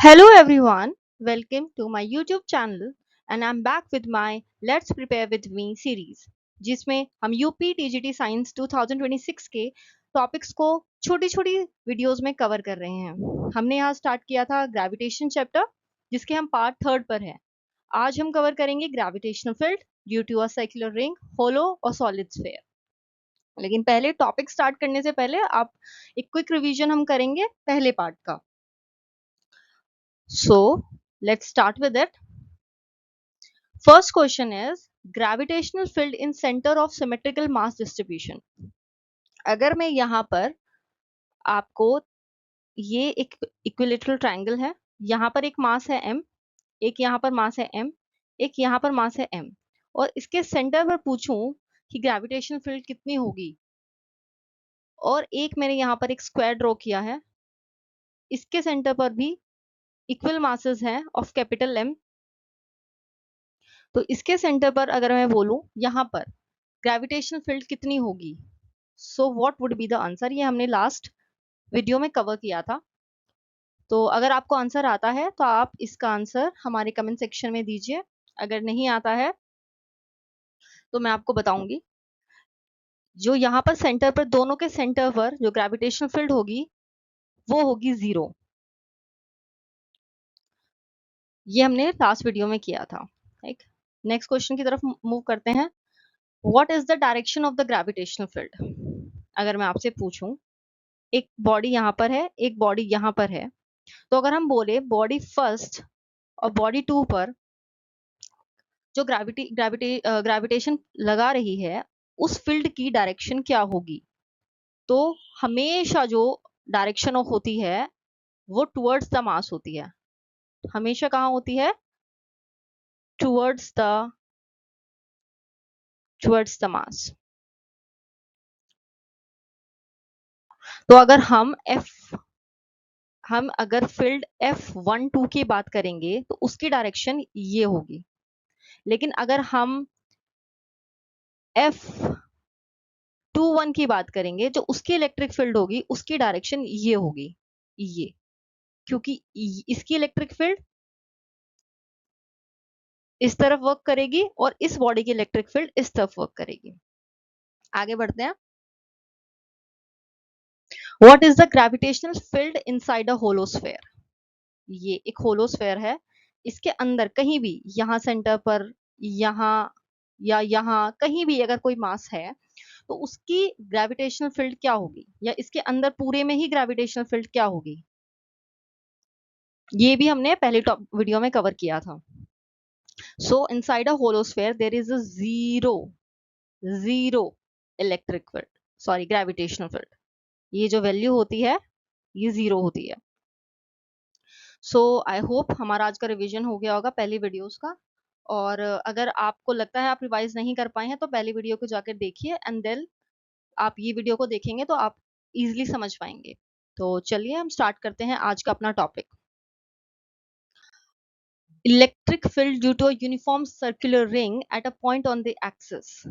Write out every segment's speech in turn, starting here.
Hello everyone, welcome to my YouTube channel and I'm back with my Let's Prepare with Me series जिसमें हम UP TGT science 2026 के topics को छोटी छोटी videos में cover कर रहे हैं। हमने यहाँ स्टार्ट किया था ग्रेविटेशन चैप्टर जिसके हम पार्ट 3 पर हैं। आज हम कवर करेंगे gravitational field due to a circular ring, hollow और सॉलिड स्फीयर। लेकिन पहले टॉपिक स्टार्ट करने से पहले आप एक क्विक रिवीजन हम करेंगे पहले पार्ट का। So let's start with it. First question is gravitational field in center of symmetrical mass distribution. अगर मैं यहाँ पर आपको ये एक इक्विलेटरल ट्रायंगल है, यहाँ पर एक मास है m, एक यहाँ पर मास है m, एक यहाँ पर मास है m, और इसके सेंटर पर पूछूं कि ग्रेविटेशनल फील्ड कितनी होगी, और एक मैंने यहाँ पर एक स्क्वायर ड्रॉ किया है, इसके सेंटर पर भी इक्वल मासेस हैं ऑफ कैपिटल M, तो इसके सेंटर पर अगर मैं बोलूं यहाँ पर ग्रेविटेशनल फील्ड कितनी होगी, so what would be the answer. ये हमने लास्ट वीडियो में कवर किया था। तो अगर आपको आंसर आता है तो आप इसका आंसर हमारे कमेंट सेक्शन में दीजिए, अगर नहीं आता है तो मैं आपको बताऊंगी। जो यहाँ पर सेंटर पर, दोनों के सेंटर पर जो ग्रेविटेशनल फील्ड होगी वो होगी 0। ये हमने लास्ट वीडियो में किया था। नेक्स्ट क्वेश्चन की तरफ मूव करते हैं। What is the direction of the gravitational field. अगर मैं आपसे पूछूं, एक बॉडी यहाँ पर है, एक बॉडी यहाँ पर है, तो अगर हम बोले बॉडी फर्स्ट और बॉडी 2 पर जो ग्रेविटेशन लगा रही है उस फील्ड की डायरेक्शन क्या होगी, तो हमेशा जो डायरेक्शन होती है वो टुवर्ड्स द मास होती है। हमेशा कहाँ होती है? Towards the mass. तो अगर हम अगर फील्ड F12 की बात करेंगे तो उसकी डायरेक्शन ये होगी, लेकिन अगर हम F21 की बात करेंगे जो उसकी इलेक्ट्रिक फील्ड होगी उसकी डायरेक्शन ये होगी, ये, क्योंकि इसकी इलेक्ट्रिक फील्ड इस तरफ वर्क करेगी और इस बॉडी की इलेक्ट्रिक फील्ड इस तरफ वर्क करेगी। आगे बढ़ते हैं। What is the gravitational field inside a hollow sphere. ये एक होलोस्फेयर है, इसके अंदर कहीं भी, यहाँ सेंटर पर, यहाँ या यहाँ कहीं भी अगर कोई मास है तो उसकी ग्रेविटेशनल फील्ड क्या होगी, या इसके अंदर पूरे में ही ग्रेविटेशनल फील्ड क्या होगी, ये भी हमने पहले वीडियो में कवर किया था। So inside a hollow sphere there is a zero electric field, sorry gravitational field. ये जो वैल्यू होती है ये 0 होती है। सो आई होप हमारा आज का रिवीजन हो गया होगा पहली वीडियोस का, और अगर आपको लगता है आप रिवाइज नहीं कर पाए हैं तो पहली वीडियो को जाकर देखिए, एंड देन आप ये वीडियो को देखेंगे तो आप इजीली समझ पाएंगे। तो चलिए हम स्टार्ट करते हैं आज का अपना topic. Electric field due to a uniform circular ring at a point on the axis.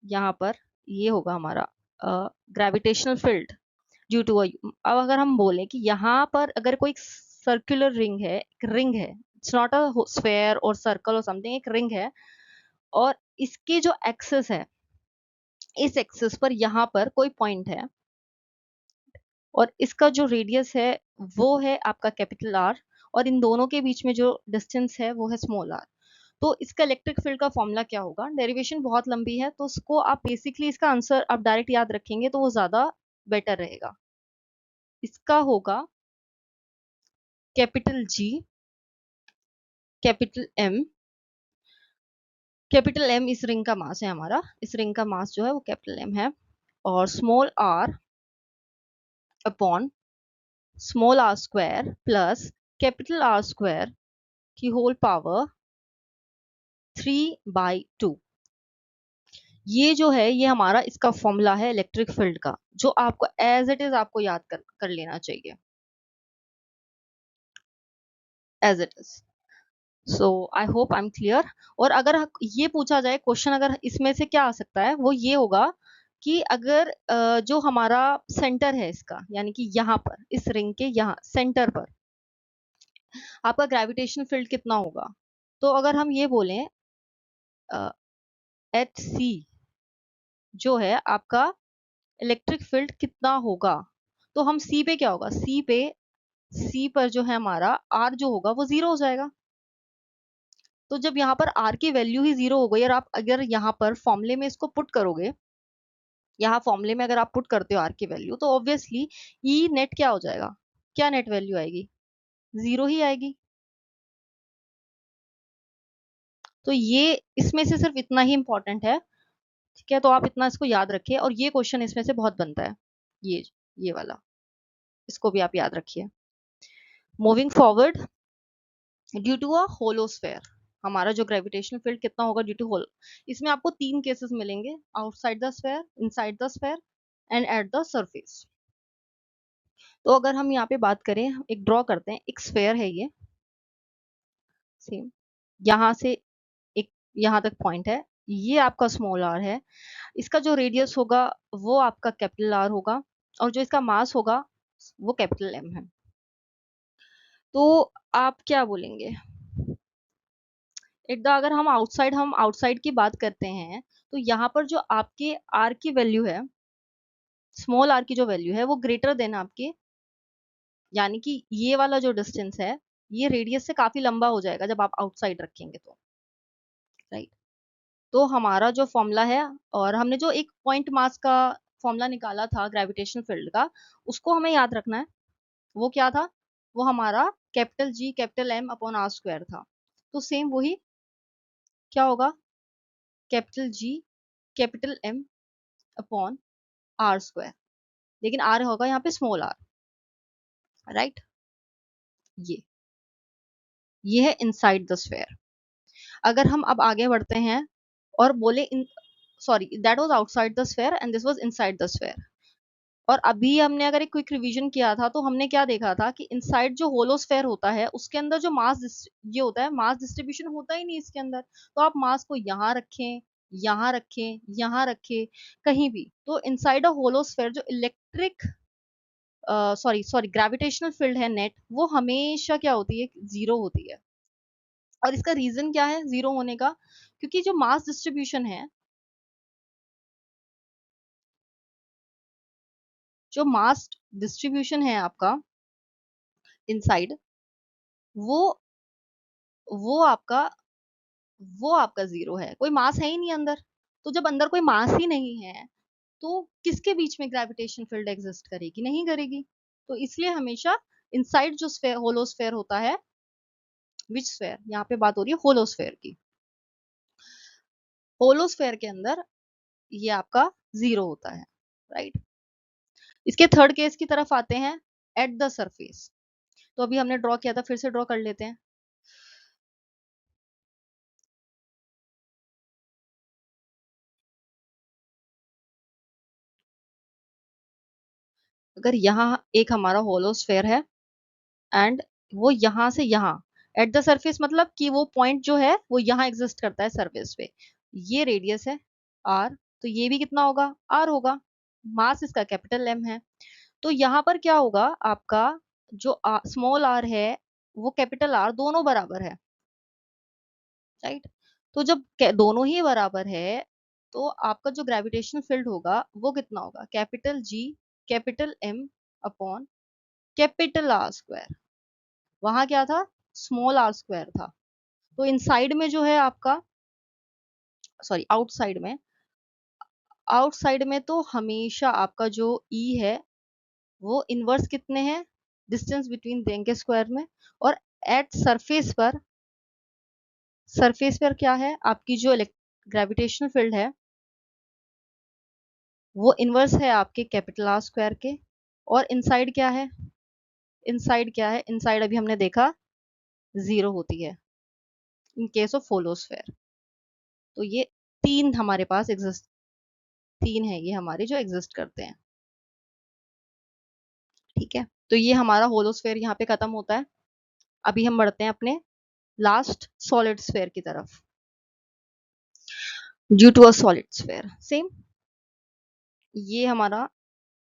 यहाँ पर ये होगा हमारा ग्रेविटेशनल फील्ड ड्यू टू अब अगर हम बोले कि यहाँ पर अगर कोई सर्कुलर रिंग है, एक रिंग है, इट्स नॉट अ स्फेयर और सर्कल और समथिंग, एक रिंग है, और इसकी जो एक्सिस है, इस एक्सिस पर यहाँ पर कोई पॉइंट है और इसका जो रेडियस है वो है आपका कैपिटल आर, और इन दोनों के बीच में जो डिस्टेंस है वो है स्मॉल आर। तो इसका इलेक्ट्रिक फील्ड का फॉर्मूला क्या होगा? डेरिवेशन बहुत लंबी है तो उसको आप बेसिकली इसका आंसर आप डायरेक्ट याद रखेंगे तो वो ज्यादा बेटर रहेगा। इसका होगा capital G, capital M. Capital M इस रिंग का मास है हमारा, इस रिंग का मास जो है वो कैपिटल एम है, और small R upon small R square plus capital R square की होल पावर 3/2। ये जो है ये हमारा इसका फॉर्मूला है इलेक्ट्रिक फील्ड का, जो आपको एज इट इज आपको याद कर लेना चाहिए as it is. So I hope I am clear. और अगर ये पूछा जाए क्वेश्चन, अगर इसमें से क्या आ सकता है, वो ये होगा कि अगर जो हमारा सेंटर है इसका, यानी कि यहाँ पर इस रिंग के यहाँ सेंटर पर आपका ग्रेविटेशनल फील्ड कितना होगा। तो अगर हम ये बोलें एच सी जो है आपका इलेक्ट्रिक फील्ड कितना होगा, तो हम सी पे क्या होगा, सी पर जो है हमारा आर जो होगा वो 0 हो जाएगा। तो जब यहाँ पर आर की वैल्यू ही 0 हो गई और आप अगर यहाँ पर फॉर्मूले में इसको पुट करोगे, यहाँ फॉर्मूले में अगर आप पुट करते हो आर की वैल्यू, तो ऑब्वियसली ई नेट क्या हो जाएगा, क्या नेट वैल्यू आएगी, 0 ही आएगी। तो ये इसमें से सिर्फ इतना ही इंपॉर्टेंट है, ठीक है। तो आप इतना इसको याद रखिए, और ये क्वेश्चन इसमें से बहुत बनता है, ये वाला, इसको भी आप याद रखिए। Moving forward, due to a hollow sphere, हमारा जो ग्रेविटेशनल फील्ड कितना होगा ड्यू टू होल, इसमें आपको 3 केसेस मिलेंगे, outside the sphere, inside the sphere and eight the surface. तो अगर हम यहाँ पे बात करें, एक ड्रॉ करते हैं, एक स्फेयर है ये, सेम यहाँ से एक यहाँ तक पॉइंट है, ये आपका स्मॉल आर है, इसका जो रेडियस होगा वो आपका कैपिटल आर होगा, और जो इसका मास होगा वो कैपिटल एम है। तो आप क्या बोलेंगे, अगर हम आउटसाइड की बात करते हैं, तो यहाँ पर जो आपके आर की वैल्यू है, स्मॉल आर की जो वैल्यू है वो ग्रेटर देन आपके, यानी कि ये वाला जो डिस्टेंस है ये रेडियस से काफी लंबा हो जाएगा जब आप आउटसाइड रखेंगे तो, राइट। तो हमारा जो फॉर्मूला है, और हमने जो एक पॉइंट मास का फॉर्मूला निकाला था ग्रेविटेशनल फील्ड का, उसको हमें याद रखना है। वो क्या था, वो हमारा capital G capital M upon R square था। तो सेम वही क्या होगा, capital G capital M upon R square, लेकिन आर होगा यहाँ पे स्मॉल आर, राइट। ये ये है इनसाइड द स्फेयर। अगर हम अब आगे बढ़ते हैं और बोले in, sorry that was outside the sphere and this was inside the sphere. और अभी हमने अगर एक क्विक रिवीजन किया था तो हमने क्या देखा था कि इनसाइड जो होलोस्फेयर होता है उसके अंदर जो ये होता है, मास डिस्ट्रीब्यूशन होता ही नहीं इसके अंदर। तो आप मास को यहाँ रखें, यहाँ रखें, यहाँ रखें, कहीं भी, तो इनसाइड अ होलोस्फेयर जो electric sorry sorry gravitational field है नेट, वो हमेशा क्या होती है, 0 होती है। और इसका रीजन क्या है 0 होने का, क्योंकि जो मास डिस्ट्रीब्यूशन है, जो मास डिस्ट्रीब्यूशन है आपका इनसाइड, वो वो आपका वो आपका 0 है, कोई मास है ही नहीं अंदर। तो जब अंदर कोई मास ही नहीं है, तो किसके बीच में ग्रेविटेशन फील्ड एग्जिस्ट करेगी, नहीं करेगी। तो इसलिए हमेशा इनसाइड जो स्फेयर होलोस्फेयर होता है, विच स्फेयर, यहाँ पे बात हो रही है होलोस्फेयर की, होलोस्फेयर के अंदर ये आपका 0 होता है, राइट। इसके थर्ड केस की तरफ आते हैं, एट द सरफेस। तो अभी हमने ड्रॉ किया था, फिर से ड्रॉ कर लेते हैं। अगर यहाँ एक हमारा होलोस्फेयर है एंड वो यहाँ से यहाँ एट द सरफेस, मतलब कि वो पॉइंट जो है वो यहाँ एग्जिस्ट करता है सरफेस पे, ये रेडियस है आर, तो ये भी कितना होगा, आर होगा, मास इसका कैपिटल एम है। तो यहाँ पर क्या होगा आपका, जो स्मॉल आर है वो कैपिटल आर दोनों बराबर है, राइट। तो जब दोनों ही बराबर है, तो आपका जो ग्रेविटेशनल फील्ड होगा वो कितना होगा, capital G capital M upon capital R square. वहां क्या था, स्मॉल आर स्क्वायर था। तो इनसाइड में जो है आपका, सॉरी आउटसाइड में तो हमेशा आपका जो ई है वो इनवर्स कितने हैं, डिस्टेंस बिटवीन देंगे स्क्वायर में। और एट सरफेस पर क्या है, आपकी जो ग्रेविटेशनल फील्ड है वो इनवर्स है आपके कैपिटल आर स्क्वायर के। और इनसाइड क्या है, इनसाइड अभी हमने देखा 0 होती है इन केस ऑफ होलोस्फेयर। तो ये हमारे पास एग्जिस्ट 3 है ये हमारे जो एग्जिस्ट करते हैं, ठीक है। तो ये हमारा होलोस्फेयर यहाँ पे खत्म होता है। अभी हम बढ़ते हैं अपने लास्ट सॉलिड स्फेयर की तरफ, due to a solid sphere, same ये हमारा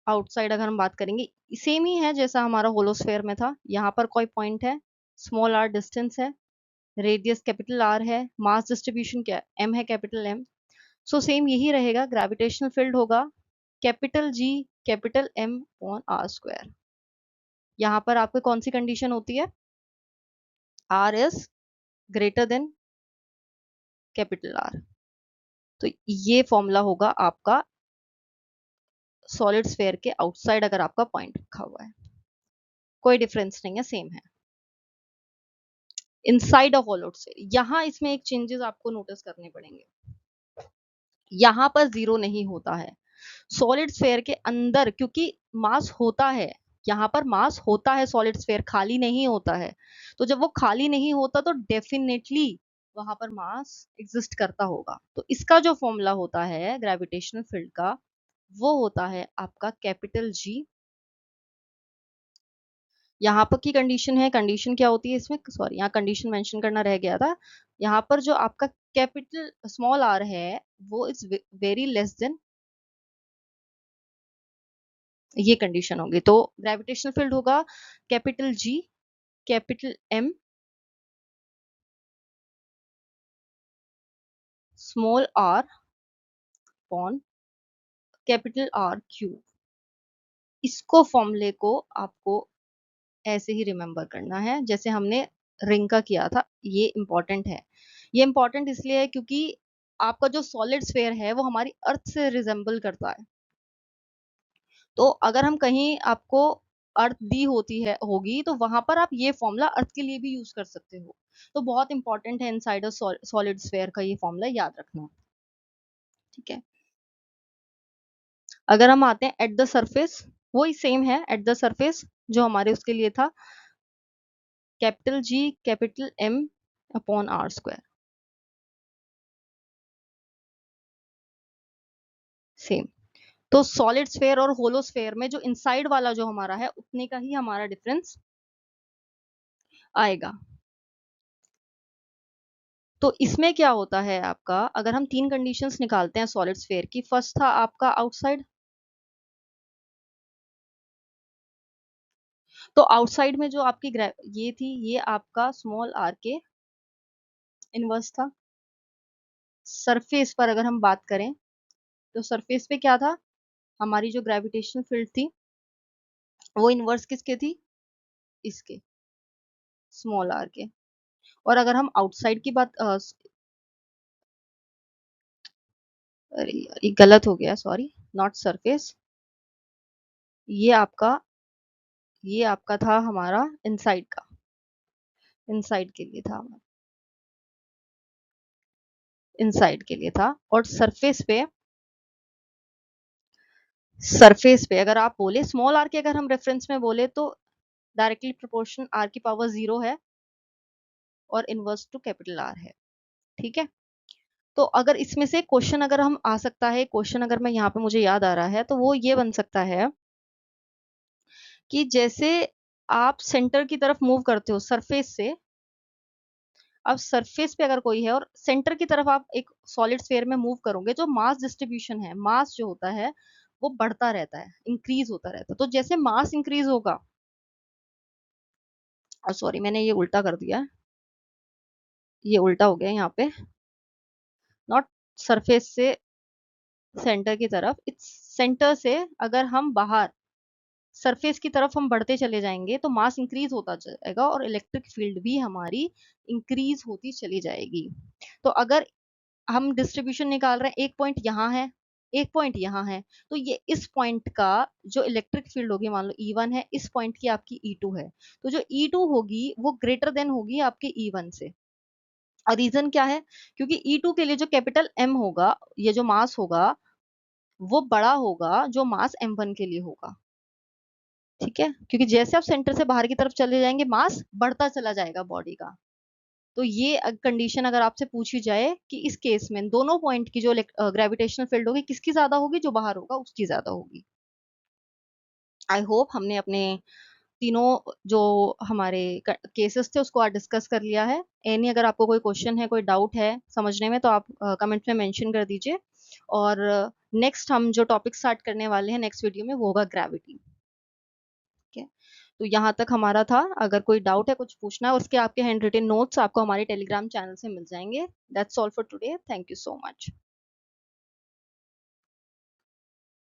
आउटसाइड अगर हम बात करेंगे सेम ही है जैसा हमारा होलोस्फेयर में था। यहाँ पर कोई पॉइंट है स्मॉल आर डिस्टेंस है, रेडियस कैपिटल आर है, मास डिस्ट्रीब्यूशन क्या एम है, कैपिटल एम। सो सेम यही रहेगा, ग्रेविटेशनल फील्ड होगा capital G capital M on R square. यहां पर आपको कौन सी कंडीशन होती है, R is greater than capital R. तो ये फॉर्मूला होगा आपका सॉलिड स्फेयर के आउटसाइड अगर आपका पॉइंट रखा हुआ है, कोई डिफरेंस नहीं है, सेम है। इनसाइड ऑफ होलो स्फेयर, यहां इसमें एक चेंजेस आपको नोटिस करने पड़ेंगे, यहां पर जीरो नहीं होता है सॉलिड स्फेयर के अंदर, क्योंकि मास होता है, यहाँ पर मास होता है, सॉलिड स्फेयर खाली नहीं होता है। तो जब वो खाली नहीं होता तो डेफिनेटली वहां पर मास एग्जिस्ट करता होगा। तो इसका जो फॉर्मूला होता है ग्रेविटेशनल फील्ड का, वो होता है आपका कैपिटल जी। यहाँ पर की कंडीशन है, कंडीशन क्या होती है इसमें, सॉरी यहाँ कंडीशन मेंशन करना रह गया था। यहाँ पर जो आपका कैपिटल स्मॉल आर है वो इज वेरी लेस देन, ये कंडीशन होगी। तो ग्रेविटेशनल फील्ड होगा capital G capital M small R upon capital R cube. इसको फॉर्मूले को आपको ऐसे ही रिमेंबर करना है जैसे हमने रिंग का किया था। ये इंपॉर्टेंट है, ये इंपॉर्टेंट इसलिए है क्योंकि आपका जो सॉलिड स्फेयर है वो हमारी अर्थ से रिजेंबल करता है। तो अगर हम कहीं आपको अर्थ दी होती है होगी तो वहां पर आप ये फॉर्मूला अर्थ के लिए भी यूज कर सकते हो। तो बहुत इंपॉर्टेंट है इनसाइड अ सॉलिड स्फेयर का ये फॉर्मूला याद रखना, ठीक है। अगर हम आते हैं एट द सरफेस, वही सेम है एट द सरफेस जो हमारे उसके लिए था, capital G capital M upon R square, same. तो सॉलिड स्फेयर और होलो स्फेयर में जो इनसाइड वाला जो हमारा है उतने का ही हमारा डिफरेंस आएगा। तो इसमें क्या होता है आपका, अगर हम तीन कंडीशंस निकालते हैं सॉलिड स्फेयर की, फर्स्ट था आपका आउटसाइड। तो आउटसाइड में जो आपकी ये थी, ये आपका स्मॉल आर के इनवर्स था। सरफेस पर अगर हम बात करें तो सरफेस पे क्या था, हमारी जो ग्रेविटेशनल फील्ड थी वो इनवर्स किसके थी, इसके स्मॉल आर के। और अगर हम आउटसाइड की बात अरे यार ये गलत हो गया, सॉरी, नॉट सरफेस, ये आपका ये आपका था हमारा इनसाइड का, इनसाइड के लिए था, इनसाइड के लिए था। और सरफेस पे अगर आप बोले स्मॉल आर के, अगर हम रेफरेंस में बोले तो डायरेक्टली प्रोपोर्शन आर की पावर 0 है और इनवर्स टू कैपिटल आर है, ठीक है। तो अगर इसमें से क्वेश्चन अगर हम आ सकता है, क्वेश्चन अगर मैं यहाँ पे मुझे याद आ रहा है तो वो ये बन सकता है कि जैसे आप सेंटर की तरफ मूव करते हो सरफेस से, अब सरफेस पे अगर कोई है और सेंटर की तरफ आप एक सॉलिड स्फेयर में मूव करोगे, जो मास डिस्ट्रीब्यूशन है, मास जो होता है वो बढ़ता रहता है, इंक्रीज होता रहता है। तो जैसे मास इंक्रीज होगा, सॉरी मैंने ये उल्टा कर दिया, ये उल्टा हो गया यहाँ पे, नॉट सरफेस से सेंटर की तरफ, इट्स सेंटर से अगर हम बाहर सरफेस की तरफ हम बढ़ते चले जाएंगे तो मास इंक्रीज होता जाएगा और इलेक्ट्रिक फील्ड भी हमारी इंक्रीज होती चली जाएगी। तो अगर हम डिस्ट्रीब्यूशन निकाल रहे हैं, एक पॉइंट यहाँ है, एक पॉइंट यहाँ है, तो ये इस पॉइंट का जो इलेक्ट्रिक फील्ड होगी, मान लो E1 है, इस पॉइंट की आपकी E2 है, तो जो E2 होगी वो ग्रेटर देन होगी आपके E1 से। और रीजन क्या है, क्योंकि E2 के लिए जो कैपिटल M होगा, ये जो मास होगा वो बड़ा होगा जो मास M1 के लिए होगा, ठीक है। क्योंकि जैसे आप सेंटर से बाहर की तरफ चले जाएंगे मास बढ़ता चला जाएगा बॉडी का। तो ये कंडीशन अगर आपसे पूछी जाए कि इस केस में दोनों पॉइंट की जो ग्रेविटेशनल फील्ड होगी किसकी ज्यादा होगी, जो बाहर होगा उसकी ज्यादा होगी। आई होप हमने अपने तीनों जो हमारे केसेस थे उसको आज डिस्कस कर लिया है। एनी अगर आपको कोई क्वेश्चन है, कोई डाउट है समझने में, तो आप कमेंट में मेंशन कर दीजिए। और नेक्स्ट हम जो टॉपिक स्टार्ट करने वाले हैं नेक्स्ट वीडियो में वो होगा ग्रेविटी, ठीक है। तो यहाँ तक हमारा था। अगर कोई डाउट है, कुछ पूछना है, उसके आपके हैंड रिटन नोट्स आपको हमारे टेलीग्राम चैनल से मिल जाएंगे। That's all for today. Thank you so much.